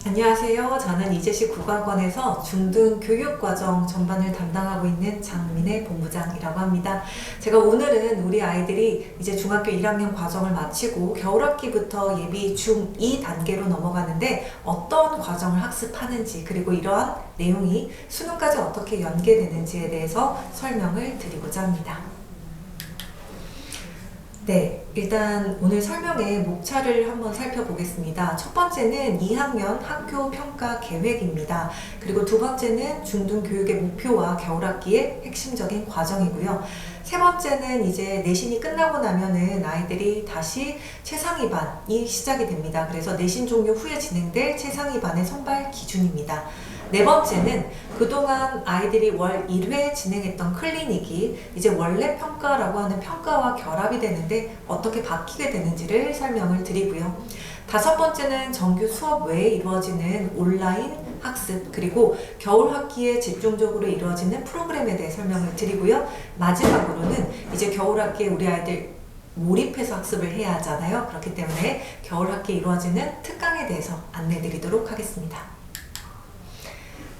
안녕하세요. 저는 이제시 국악원에서 중등 교육과정 전반을 담당하고 있는 장민혜 본부장이라고 합니다. 제가 오늘은 우리 아이들이 이제 중학교 1학년 과정을 마치고 겨울학기부터 예비 중2 단계로 넘어가는데 어떤 과정을 학습하는지, 그리고 이러한 내용이 수능까지 어떻게 연계되는지에 대해서 설명을 드리고자 합니다. 네, 일단 오늘 설명의 목차를 한번 살펴보겠습니다. 첫 번째는 2학년 학교 평가 계획입니다. 그리고 두 번째는 중등교육의 목표와 겨울학기의 핵심적인 과정이고요. 세 번째는 이제 내신이 끝나고 나면은 아이들이 다시 최상위반이 시작이 됩니다. 그래서 내신 종료 후에 진행될 최상위반의 선발 기준입니다. 네 번째는 그동안 아이들이 월 1회 진행했던 클리닉이 이제 원래 평가라고 하는 평가와 결합이 되는데 어떻게 바뀌게 되는지를 설명을 드리고요. 다섯 번째는 정규 수업 외에 이루어지는 온라인 학습, 그리고 겨울 학기에 집중적으로 이루어지는 프로그램에 대해 설명을 드리고요. 마지막으로는 이제 겨울 학기에 우리 아이들 몰입해서 학습을 해야 하잖아요. 그렇기 때문에 겨울 학기에 이루어지는 특강에 대해서 안내 드리도록 하겠습니다.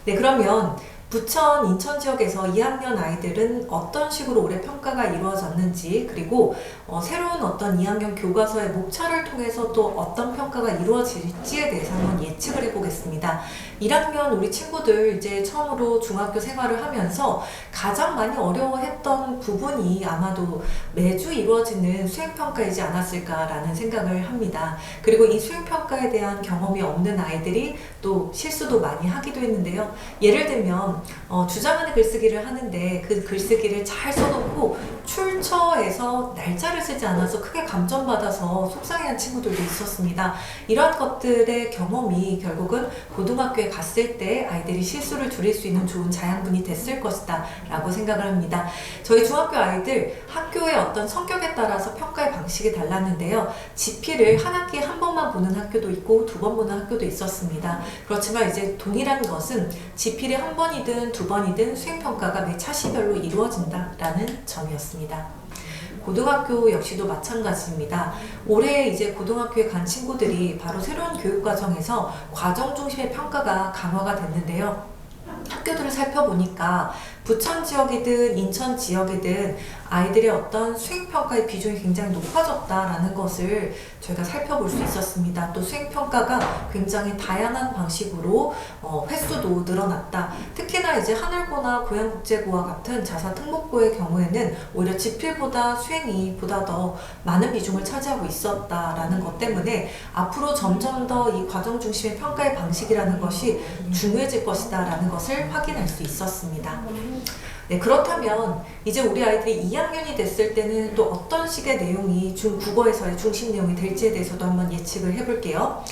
네, 그러면 부천, 인천 지역에서 2학년 아이들은 어떤 식으로 올해 평가가 이루어졌는지, 그리고 새로운 어떤 2학년 교과서의 목차를 통해서 또 어떤 평가가 이루어질지에 대해서 한번 예측을 해보겠습니다. 1학년 우리 친구들 이제 처음으로 중학교 생활을 하면서 가장 많이 어려워했던 부분이 아마도 매주 이루어지는 수행평가이지 않았을까라는 생각을 합니다. 그리고 이 수행평가에 대한 경험이 없는 아이들이 또 실수도 많이 하기도 했는데요. 예를 들면 주장하는 글쓰기를 하는데 그 글쓰기를 잘 써놓고 출처에서 날짜를 쓰지 않아서 크게 감점받아서 속상해한 친구들도 있었습니다. 이런 것들의 경험이 결국은 고등학교에 갔을 때 아이들이 실수를 줄일 수 있는 좋은 자양분이 됐을 것이다 라고 생각을 합니다. 저희 중학교 아이들 학교의 어떤 성격에 따라서 평가의 방식이 달랐는데요. 지필을 한 학기에 한 번만 보는 학교도 있고 두 번 보는 학교도 있었습니다. 그렇지만 이제 동일한 것은 지필이 한 번이든 두 번이든 수행평가가 매 차시별로 이루어진다라는 점이었습니다. 고등학교 역시도 마찬가지입니다. 올해 이제 고등학교에 간 친구들이 바로 새로운 교육과정에서 과정 중심의 평가가 강화가 됐는데요. 학교들을 살펴보니까 부천 지역이든 인천 지역이든 아이들의 어떤 수행평가의 비중이 굉장히 높아졌다라는 것을 저희가 살펴볼 수 있었습니다. 또 수행평가가 굉장히 다양한 방식으로 횟수도 늘어났다. 특히나 이제 하늘고나 고양국제고와 같은 자사특목고의 경우에는 오히려 지필보다 수행이 보다 더 많은 비중을 차지하고 있었다라는 것 때문에 앞으로 점점 더 이 과정 중심의 평가의 방식이라는 것이 중요해질 것이다 라는 것을 확인할 수 있었습니다. 네, 그렇다면 이제 우리 아이들이 2학년이 됐을 때는 또 어떤 식의 내용이 중국어에서의 중심 내용이 될지에 대해서도 한번 예측을 해볼게요.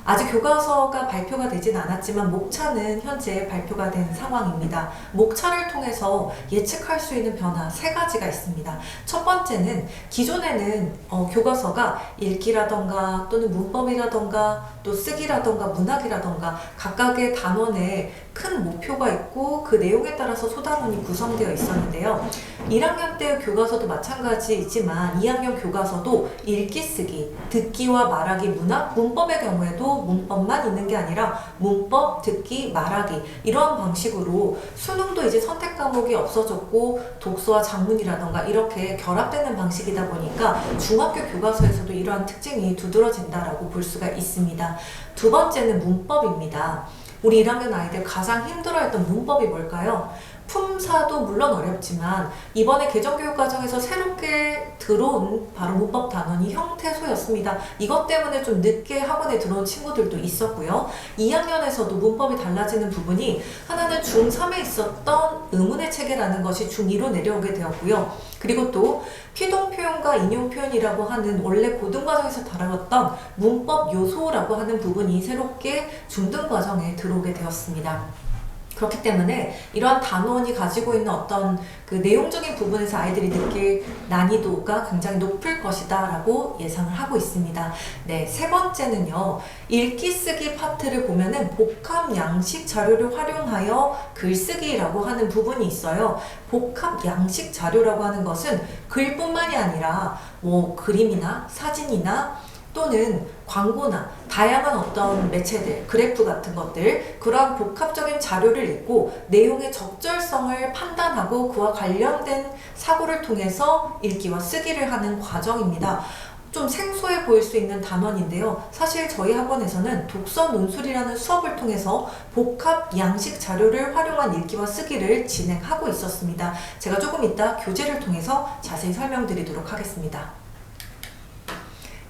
아직 교과서가 발표가 되진 않았지만 목차는 현재 발표가 된 상황입니다. 목차를 통해서 예측할 수 있는 변화 세 가지가 있습니다. 첫 번째는 기존에는 교과서가 읽기라던가 또는 문법이라던가 또 쓰기라던가 문학이라던가 각각의 단원에 큰 목표가 있고 그 내용에 따라서 소단원이 구성되어 있었는데요. 1학년 때 교과서도 마찬가지이지만 2학년 교과서도 읽기, 쓰기, 듣기와 말하기, 문학, 문법의 경우에도 문법만 있는 게 아니라 문법, 듣기, 말하기 이러한 방식으로 수능도 이제 선택 과목이 없어졌고 독서와 작문이라던가 이렇게 결합되는 방식이다 보니까 중학교 교과서에서도 이러한 특징이 두드러진다라고 볼 수가 있습니다. 두 번째는 문법입니다. 우리 1학년 아이들 가장 힘들어했던 문법이 뭘까요? 품사도 물론 어렵지만 이번에 개정교육과정에서 새롭게 들어온 바로 문법 단원이 형태소였습니다. 이것 때문에 좀 늦게 학원에 들어온 친구들도 있었고요. 2학년에서도 문법이 달라지는 부분이 하나는 중3에 있었던 의문의 체계라는 것이 중2로 내려오게 되었고요. 그리고 또 피동표현과 인용표현이라고 하는 원래 고등과정에서 다루었던 문법 요소라고 하는 부분이 새롭게 중등과정에 들어오게 되었습니다. 그렇기 때문에 이러한 단원이 가지고 있는 어떤 그 내용적인 부분에서 아이들이 느낄 난이도가 굉장히 높을 것이다 라고 예상을 하고 있습니다. 네, 세 번째는요. 읽기 쓰기 파트를 보면은 복합 양식 자료를 활용하여 글쓰기라고 하는 부분이 있어요. 복합 양식 자료라고 하는 것은 글뿐만이 아니라 뭐 그림이나 사진이나 또는 광고나 다양한 어떤 매체들, 그래프 같은 것들, 그러한 복합적인 자료를 읽고 내용의 적절성을 판단하고 그와 관련된 사고를 통해서 읽기와 쓰기를 하는 과정입니다. 좀 생소해 보일 수 있는 단원인데요. 사실 저희 학원에서는 독서 논술이라는 수업을 통해서 복합 양식 자료를 활용한 읽기와 쓰기를 진행하고 있었습니다. 제가 조금 이따 교재를 통해서 자세히 설명드리도록 하겠습니다.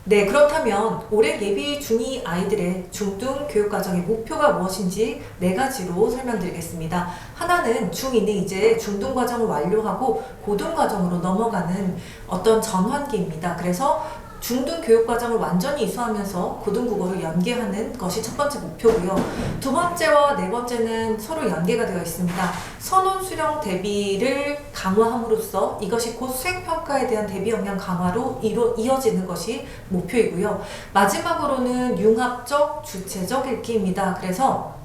네, 그렇다면 올해 예비 중2 아이들의 중등 교육과정의 목표가 무엇인지 4가지로 설명드리겠습니다. 하나는 중2는 이제 중등 과정을 완료하고 고등 과정으로 넘어가는 어떤 전환기입니다. 그래서 중등 교육과정을 완전히 이수하면서 고등국어로 연계하는 것이 첫 번째 목표고요. 두 번째와 네 번째는 서로 연계가 되어 있습니다. 선원 수령 대비를 강화함으로써 이것이 곧 수행평가에 대한 대비 역량 강화로 이어지는 것이 목표이고요. 마지막으로는 융합적, 주체적 읽기입니다. 그래서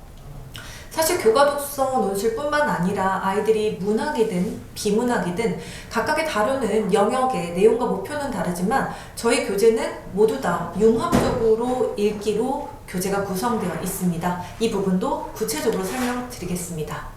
사실 교과 독서 논술뿐만 아니라 아이들이 문학이든 비문학이든 각각의 다루는 영역의 내용과 목표는 다르지만 저희 교재는 모두 다 융합적으로 읽기로 교재가 구성되어 있습니다. 이 부분도 구체적으로 설명드리겠습니다.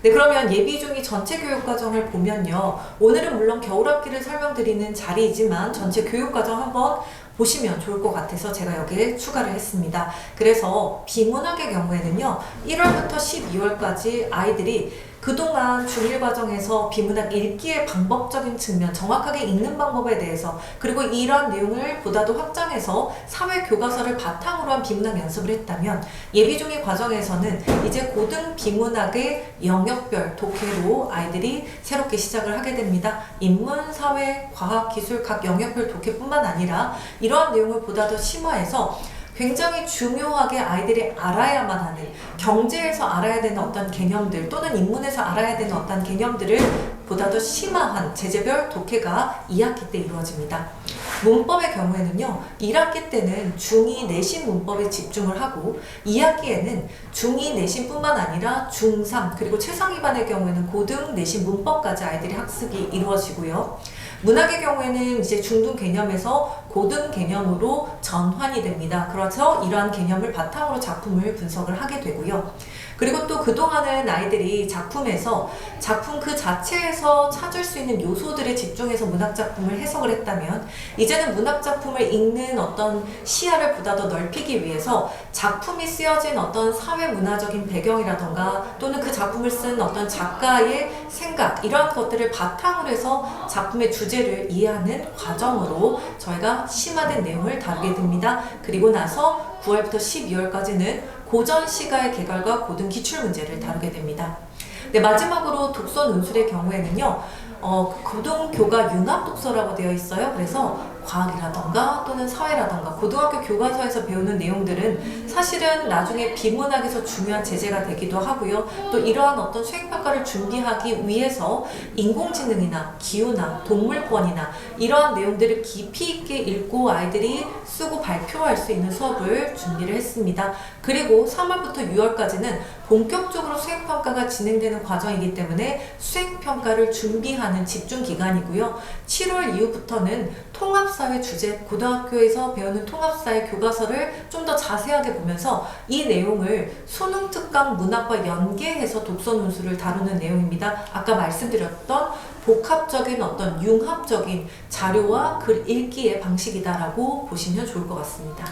네, 그러면 예비 중2 전체 교육과정을 보면요. 오늘은 물론 겨울학기를 설명드리는 자리이지만 전체 교육과정 한번 보시면 좋을 것 같아서 제가 여기에 추가를 했습니다. 그래서 비문학의 경우에는요. 1월부터 12월까지 아이들이 그동안 중1 과정에서 비문학 읽기의 방법적인 측면, 정확하게 읽는 방법에 대해서 그리고 이러한 내용을 보다도 확장해서 사회교과서를 바탕으로 한 비문학 연습을 했다면 예비 중2 과정에서는 이제 고등 비문학의 영역별 독해로 아이들이 새롭게 시작을 하게 됩니다. 인문, 사회, 과학, 기술 각 영역별 독해뿐만 아니라 이러한 내용을 보다 더 심화해서 굉장히 중요하게 아이들이 알아야만 하는 경제에서 알아야 되는 어떤 개념들 또는 인문에서 알아야 되는 어떤 개념들을 보다 더 심화한 제재별 독해가 2학기 때 이루어집니다. 문법의 경우에는요. 1학기 때는 중2 내신 문법에 집중을 하고 2학기에는 중2 내신뿐만 아니라 중3 그리고 최상위반의 경우에는 고등 내신 문법까지 아이들의 학습이 이루어지고요. 문학의 경우에는 이제 중등 개념에서 고등 개념으로 전환이 됩니다. 그래서 이러한 개념을 바탕으로 작품을 분석을 하게 되고요. 그리고 또 그동안은 아이들이 작품에서 작품 그 자체에서 찾을 수 있는 요소들에 집중해서 문학작품을 해석을 했다면 이제는 문학작품을 읽는 어떤 시야를 보다 더 넓히기 위해서 작품이 쓰여진 어떤 사회문화적인 배경이라던가 또는 그 작품을 쓴 어떤 작가의 생각 이러한 것들을 바탕으로 해서 작품의 주제를 이해하는 과정으로 저희가 심화된 내용을 다루게 됩니다. 그리고 나서 9월부터 12월까지는 고전 시가의 개괄과 고등 기출문제를 다루게 됩니다. 네, 마지막으로 독서 논술의 경우에는요. 고등 교과 융합 독서라고 되어 있어요. 그래서 과학이라던가 또는 사회라던가 고등학교 교과서에서 배우는 내용들은 사실은 나중에 비문학에서 중요한 제재가 되기도 하고요. 또 이러한 어떤 수행평가를 준비하기 위해서 인공지능이나 기후나 동물권이나 이러한 내용들을 깊이 있게 읽고 아이들이 쓰고 발표할 수 있는 수업을 준비를 했습니다. 그리고 3월부터 6월까지는 본격적으로 수행평가가 진행되는 과정이기 때문에 수행평가를 준비하는 집중기간이고요. 7월 이후부터는 통합사회 주제, 고등학교에서 배우는 통합사회 교과서를 좀 더 자세하게 보면서 이 내용을 수능 특강 문학과 연계해서 독서 논술을 다루는 내용입니다. 아까 말씀드렸던 복합적인 어떤 융합적인 자료와 글 읽기의 방식이다라고 보시면 좋을 것 같습니다.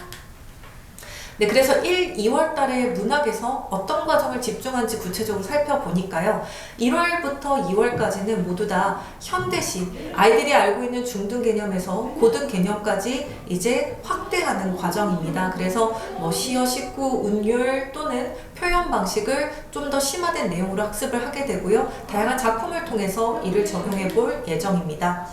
네, 그래서 1, 2월 달에 문학에서 어떤 과정을 집중한지 구체적으로 살펴보니까요. 1월부터 2월까지는 모두 다 현대시, 아이들이 알고 있는 중등 개념에서 고등 개념까지 이제 확대하는 과정입니다. 그래서 시어, 식구, 운율 또는 표현 방식을 좀 더 심화된 내용으로 학습을 하게 되고요. 다양한 작품을 통해서 이를 적용해 볼 예정입니다.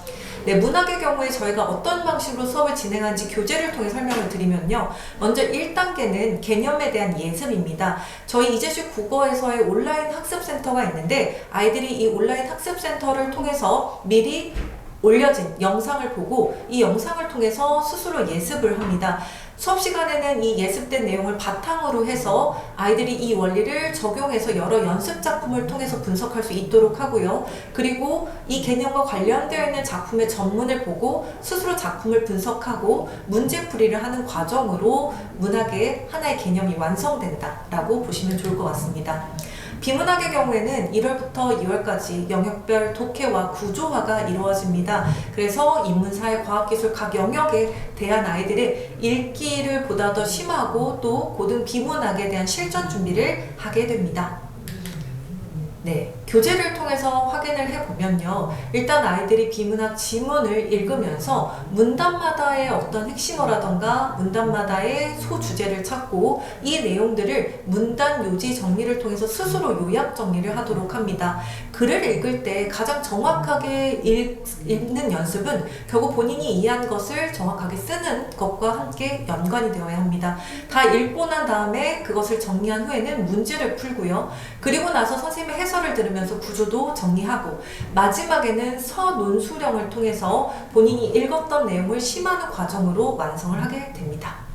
네, 문학의 경우에 저희가 어떤 방식으로 수업을 진행하는지 교재를 통해 설명을 드리면요. 먼저 1단계는 개념에 대한 예습입니다. 저희 이재식 국어에서의 온라인 학습센터가 있는데 아이들이 이 온라인 학습센터를 통해서 미리 올려진 영상을 보고 이 영상을 통해서 스스로 예습을 합니다. 수업 시간에는 이 예습된 내용을 바탕으로 해서 아이들이 이 원리를 적용해서 여러 연습 작품을 통해서 분석할 수 있도록 하고요. 그리고 이 개념과 관련되어 있는 작품의 전문을 보고 스스로 작품을 분석하고 문제풀이를 하는 과정으로 문학의 하나의 개념이 완성된다라고 보시면 좋을 것 같습니다. 비문학의 경우에는 1월부터 2월까지 영역별 독해와 구조화가 이루어집니다. 그래서 인문, 사회, 과학, 기술 각 영역에 대한 아이들의 읽기를 보다 더 심하고 또 고등 비문학에 대한 실전 준비를 하게 됩니다. 네, 교재를 통해서 확인을 해보면요. 일단 아이들이 비문학 지문을 읽으면서 문단마다의 어떤 핵심어라던가 문단마다의 소주제를 찾고 이 내용들을 문단 요지 정리를 통해서 스스로 요약 정리를 하도록 합니다. 글을 읽을 때 가장 정확하게 읽는 연습은 결국 본인이 이해한 것을 정확하게 쓰는 것과 함께 연관이 되어야 합니다. 다 읽고 난 다음에 그것을 정리한 후에는 문제를 풀고요. 그리고 나서 선생님의 해설을 들으면서 구조도 정리하고 마지막에는 서논수령을 통해서 본인이 읽었던 내용을 심화하는 과정으로 완성을 하게 됩니다.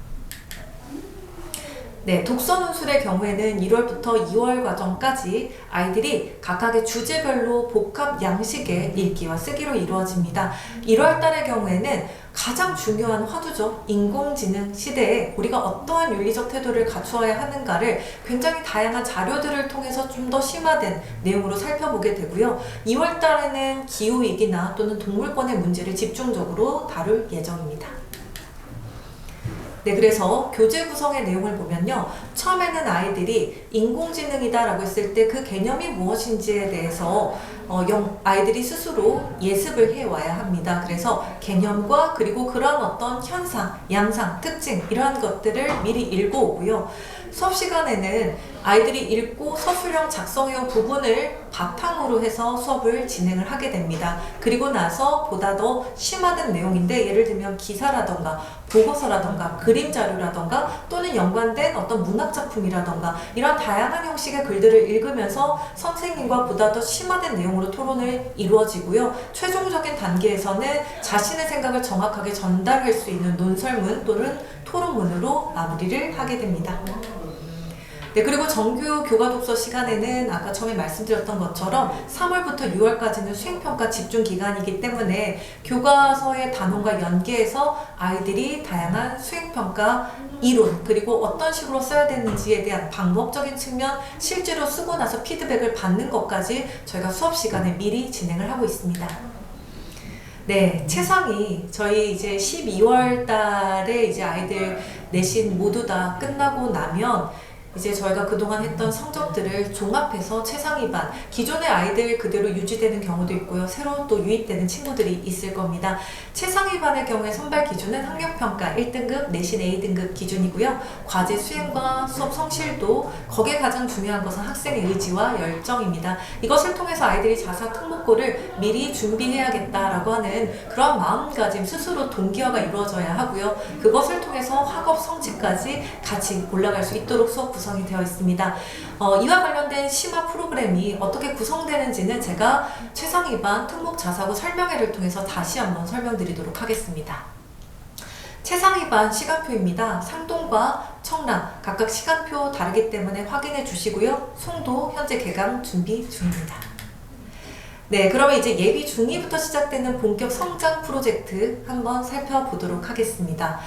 네, 독서논술의 경우에는 1월부터 2월 과정까지 아이들이 각각의 주제별로 복합 양식의 읽기와 쓰기로 이루어집니다. 1월 달의 경우에는 가장 중요한 화두죠. 인공지능 시대에 우리가 어떠한 윤리적 태도를 갖추어야 하는가를 굉장히 다양한 자료들을 통해서 좀 더 심화된 내용으로 살펴보게 되고요. 2월 달에는 기후위기나 또는 동물권의 문제를 집중적으로 다룰 예정입니다. 네, 그래서 교재 구성의 내용을 보면요. 처음에는 아이들이 인공지능이다 라고 했을 때 그 개념이 무엇인지에 대해서 아이들이 스스로 예습을 해와야 합니다. 그래서 개념과 그리고 그런 어떤 현상, 양상, 특징 이러한 것들을 미리 읽어오고요. 수업 시간에는 아이들이 읽고 서술형 작성해온 부분을 바탕으로 해서 수업을 진행을 하게 됩니다. 그리고 나서 보다 더 심화된 내용인데 예를 들면 기사라던가 보고서라던가 그림 자료라던가 또는 연관된 어떤 문학작품이라던가 이런 다양한 형식의 글들을 읽으면서 선생님과 보다 더 심화된 내용으로 토론을 이루어지고요. 최종적인 단계에서는 자신의 생각을 정확하게 전달할 수 있는 논설문 또는 토론문으로 마무리를 하게 됩니다. 네, 그리고 정규 교과 독서 시간에는 아까 처음에 말씀드렸던 것처럼 3월부터 6월까지는 수행평가 집중 기간이기 때문에 교과서의 단원과 연계해서 아이들이 다양한 수행평가 이론 그리고 어떤 식으로 써야 되는지에 대한 방법적인 측면 실제로 쓰고 나서 피드백을 받는 것까지 저희가 수업 시간에 미리 진행을 하고 있습니다. 네, 최상위 저희 이제 12월 달에 이제 아이들 내신 모두 다 끝나고 나면 이제 저희가 그동안 했던 성적들을 종합해서 최상위반, 기존의 아이들 그대로 유지되는 경우도 있고요. 새로 또 유입되는 친구들이 있을 겁니다. 최상위반의 경우에 선발 기준은 학력평가 1등급, 내신 A등급 기준이고요. 과제 수행과 수업 성실도, 거기에 가장 중요한 것은 학생의 의지와 열정입니다. 이것을 통해서 아이들이 자사 특목고를 미리 준비해야겠다라고 하는 그런 마음가짐, 스스로 동기화가 이루어져야 하고요. 그것을 통해서 학업 성취까지 같이 올라갈 수 있도록 수업 구성이 되어 있습니다. 이와 관련된 심화 프로그램이 어떻게 구성되는지는 제가 최상위반 특목 자사고 설명회를 통해서 다시 한번 설명드리도록 하겠습니다. 최상위반 시간표입니다. 상동과 청라 각각 시간표 다르기 때문에 확인해 주시고요. 송도 현재 개강 준비 중입니다. 네, 그러면 이제 예비 중2부터 시작되는 본격 성장 프로젝트 한번 살펴보도록 하겠습니다.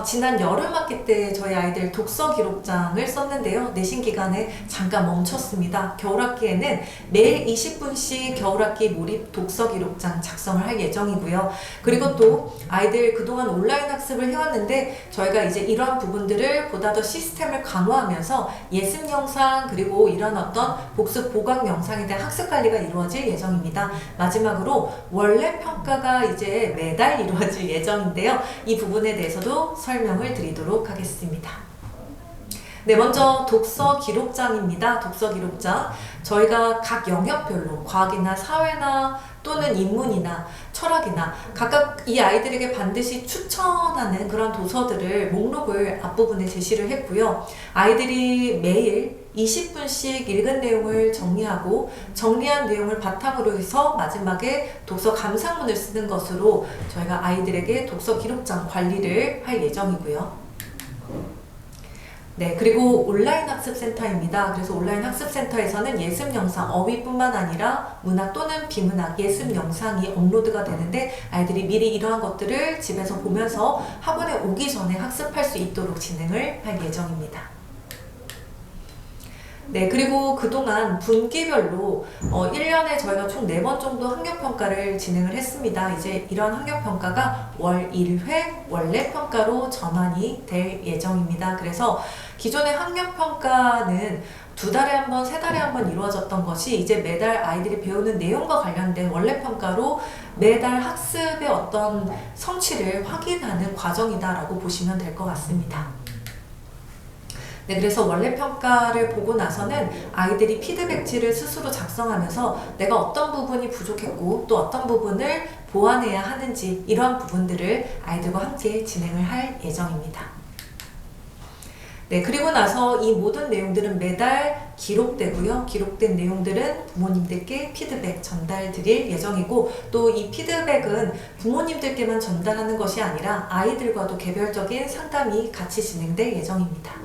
지난 여름학기 때 저희 아이들 독서 기록장을 썼는데요. 내신 기간에 잠깐 멈췄습니다. 겨울학기에는 매일 20분씩 겨울학기 몰입 독서 기록장 작성을 할 예정이고요. 그리고 또 아이들 그동안 온라인 학습을 해왔는데 저희가 이제 이러한 부분들을 보다 더 시스템을 강화하면서 예습 영상 그리고 이런 어떤 복습 보강 영상에 대한 학습 관리가 이루어질 예정입니다. 마지막으로 원래 평가가 이제 매달 이루어질 예정인데요. 이 부분에 대해서도 설명을 드리도록 하겠습니다. 네, 먼저 독서 기록장입니다. 독서 기록장. 저희가 각 영역별로 과학이나 사회나 또는 인문이나 철학이나 각각 이 아이들에게 반드시 추천하는 그런 도서들을 목록을 앞부분에 제시를 했고요. 아이들이 매일 20분씩 읽은 내용을 정리하고 정리한 내용을 바탕으로 해서 마지막에 독서 감상문을 쓰는 것으로 저희가 아이들에게 독서 기록장 관리를 할 예정이고요. 네, 그리고 온라인 학습센터입니다. 그래서 온라인 학습센터에서는 예습 영상, 어휘뿐만 아니라 문학 또는 비문학, 예습 영상이 업로드가 되는데 아이들이 미리 이러한 것들을 집에서 보면서 학원에 오기 전에 학습할 수 있도록 진행을 할 예정입니다. 네, 그리고 그동안 분기별로 1년에 저희가 총 4번 정도 학력평가를 진행을 했습니다. 이제 이런 학력평가가 월 1회 원래평가로 전환이 될 예정입니다. 그래서 기존의 학력평가는 2달에 한 번, 3달에 한 번 이루어졌던 것이 이제 매달 아이들이 배우는 내용과 관련된 원래평가로 매달 학습의 어떤 성취를 확인하는 과정이다라고 보시면 될 것 같습니다. 네, 그래서 원래 평가를 보고 나서는 아이들이 피드백지를 스스로 작성하면서 내가 어떤 부분이 부족했고 또 어떤 부분을 보완해야 하는지 이러한 부분들을 아이들과 함께 진행을 할 예정입니다. 네, 그리고 나서 이 모든 내용들은 매달 기록되고요. 기록된 내용들은 부모님들께 피드백 전달 드릴 예정이고 또 이 피드백은 부모님들께만 전달하는 것이 아니라 아이들과도 개별적인 상담이 같이 진행될 예정입니다.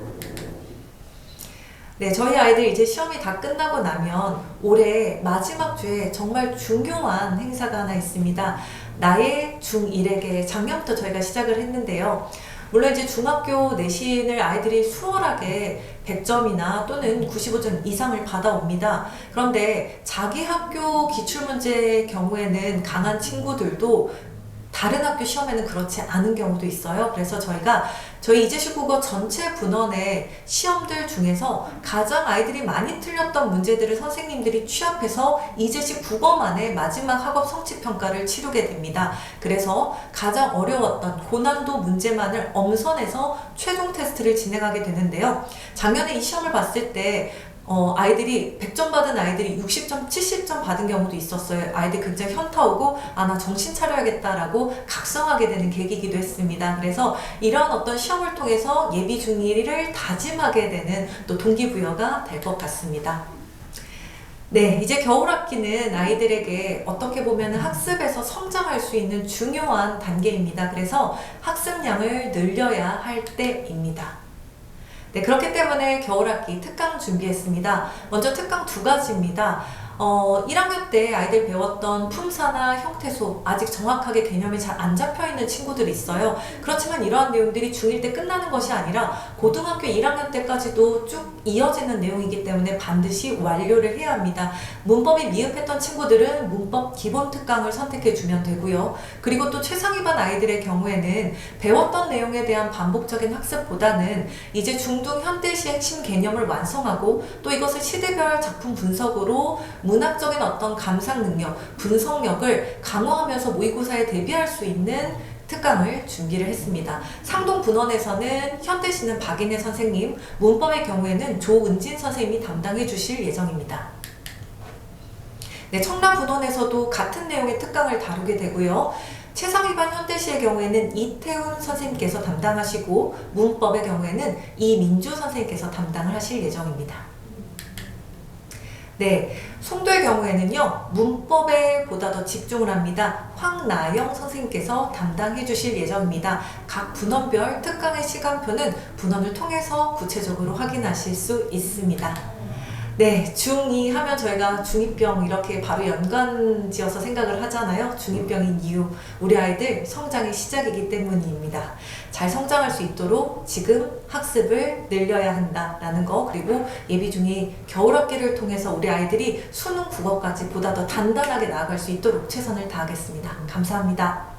네, 저희 아이들 이제 시험이 다 끝나고 나면 올해 마지막 주에 정말 중요한 행사가 하나 있습니다. 나의 중1에게 작년부터 저희가 시작을 했는데요. 물론 이제 중학교 내신을 아이들이 수월하게 100점이나 또는 95점 이상을 받아옵니다. 그런데 자기 학교 기출문제의 경우에는 강한 친구들도 다른 학교 시험에는 그렇지 않은 경우도 있어요. 그래서 저희 이재식국어 전체 분원의 시험들 중에서 가장 아이들이 많이 틀렸던 문제들을 선생님들이 취합해서 이재식 국어만의 마지막 학업 성취평가를 치르게 됩니다. 그래서 가장 어려웠던 고난도 문제만을 엄선해서 최종 테스트를 진행하게 되는데요. 작년에 이 시험을 봤을 때 아이들이 100점 받은 아이들이 60점, 70점 받은 경우도 있었어요. 아이들 굉장히 현타 오고 나 정신 차려야겠다라고 각성하게 되는 계기이기도 했습니다. 그래서 이런 어떤 시험을 통해서 예비 중1을 다짐하게 되는 또 동기부여가 될 것 같습니다. 네, 이제 겨울학기는 아이들에게 어떻게 보면 학습에서 성장할 수 있는 중요한 단계입니다. 그래서 학습량을 늘려야 할 때입니다. 네, 그렇기 때문에 겨울학기 특강 준비했습니다. 먼저 특강 2가지입니다. 1학년 때 아이들 배웠던 품사나 형태소 아직 정확하게 개념이 잘 안 잡혀있는 친구들이 있어요. 그렇지만 이러한 내용들이 중1 때 끝나는 것이 아니라 고등학교 1학년 때까지도 쭉 이어지는 내용이기 때문에 반드시 완료를 해야 합니다. 문법이 미흡했던 친구들은 문법 기본 특강을 선택해주면 되고요. 그리고 또 최상위반 아이들의 경우에는 배웠던 내용에 대한 반복적인 학습보다는 이제 중등 현대시 핵심 개념을 완성하고 또 이것을 시대별 작품 분석으로 문학적인 어떤 감상 능력, 분석력을 강화하면서 모의고사에 대비할 수 있는 특강을 준비를 했습니다. 상동 분원에서는 현대시는 박인혜 선생님, 문법의 경우에는 조은진 선생님이 담당해 주실 예정입니다. 네, 청라 분원에서도 같은 내용의 특강을 다루게 되고요. 최상위반 현대시의 경우에는 이태훈 선생님께서 담당하시고 문법의 경우에는 이민주 선생님께서 담당을 하실 예정입니다. 네, 송도의 경우에는요, 문법에 보다 더 집중을 합니다. 황나영 선생님께서 담당해 주실 예정입니다. 각 분원별 특강의 시간표는 분원을 통해서 구체적으로 확인하실 수 있습니다. 네, 중2 하면 저희가 중2병 이렇게 바로 연관지어서 생각을 하잖아요. 중2병인 이유, 우리 아이들 성장의 시작이기 때문입니다. 잘 성장할 수 있도록 지금 학습을 늘려야 한다라는 거, 그리고 예비 중2 겨울학기를 통해서 우리 아이들이 수능 국어까지 보다 더 단단하게 나아갈 수 있도록 최선을 다하겠습니다. 감사합니다.